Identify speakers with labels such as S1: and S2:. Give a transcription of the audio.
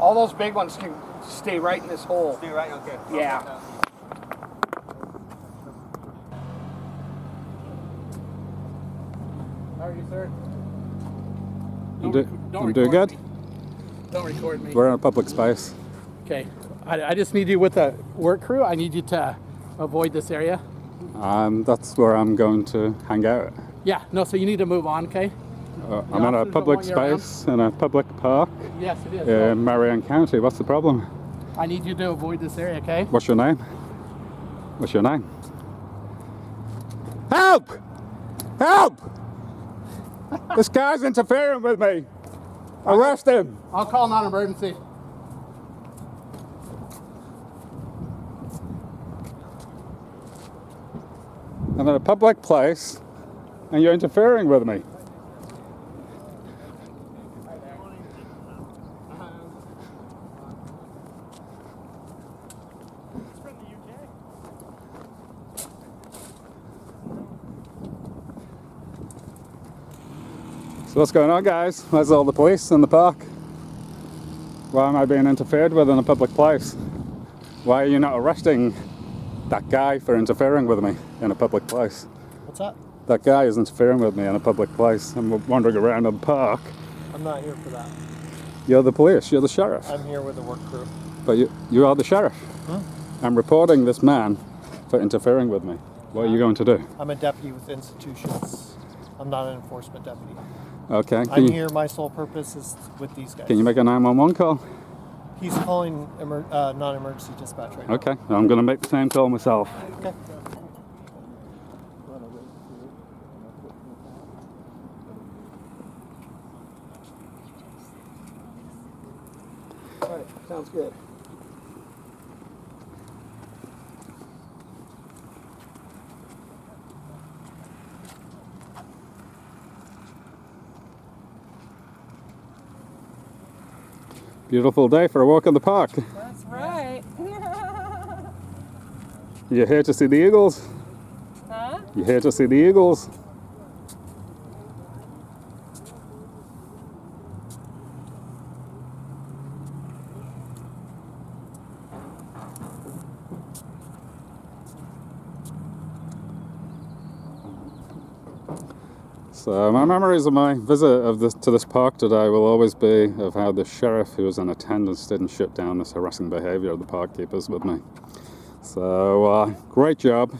S1: All those big ones can stay right in this hole.
S2: Stay right, okay.
S1: Yeah. How are you, sir?
S3: I'm doing good.
S1: Don't record me.
S3: We're in a public space.
S1: Okay. I just need you with the work crew. I need you to avoid this area.
S3: That's where I'm going to hang out.
S1: Yeah. No, so you need to move on, okay?
S3: I'm in a
S1: officers don't
S3: public
S1: want you around?
S3: space in a public park
S1: Yes, it is.
S3: in Marion County. What's the problem?
S1: I need you to avoid this area, okay?
S3: What's your name? What's your name? Help! Help! This guy's interfering with me. Arrest him.
S1: I'll call non-emergency.
S3: I'm in a public place and you're interfering with me. So what's going on, guys? Where's all the police in the park? Why am I being interfered with in a public place? Why are you not arresting that guy for interfering with me in a public place?
S2: What's that?
S3: That guy is interfering with me in a public place. I'm wandering around the park.
S2: I'm not here for that.
S3: You're the police, you're the sheriff.
S2: I'm here with the work crew.
S3: But you are the sheriff.
S2: Huh?
S3: I'm reporting this man for interfering with me. What are you going to do?
S2: I'm a deputy with institutions. I'm not an enforcement deputy.
S3: Okay.
S2: I'm here, my sole purpose is with these guys.
S3: Can you make a 911 call?
S2: He's calling non-emergency dispatch right now.
S3: Okay, I'm going to make the same call myself.
S2: Okay.
S1: All right, sounds good.
S3: Beautiful day for a walk in the park.
S4: That's right.
S3: You here to see the eagles?
S4: Huh?
S3: You here to see the eagles? So my memories of my visit to this park today will always be of how the sheriff who was in attendance didn't shut down this harassing behaviour of the park keepers with me. So great job.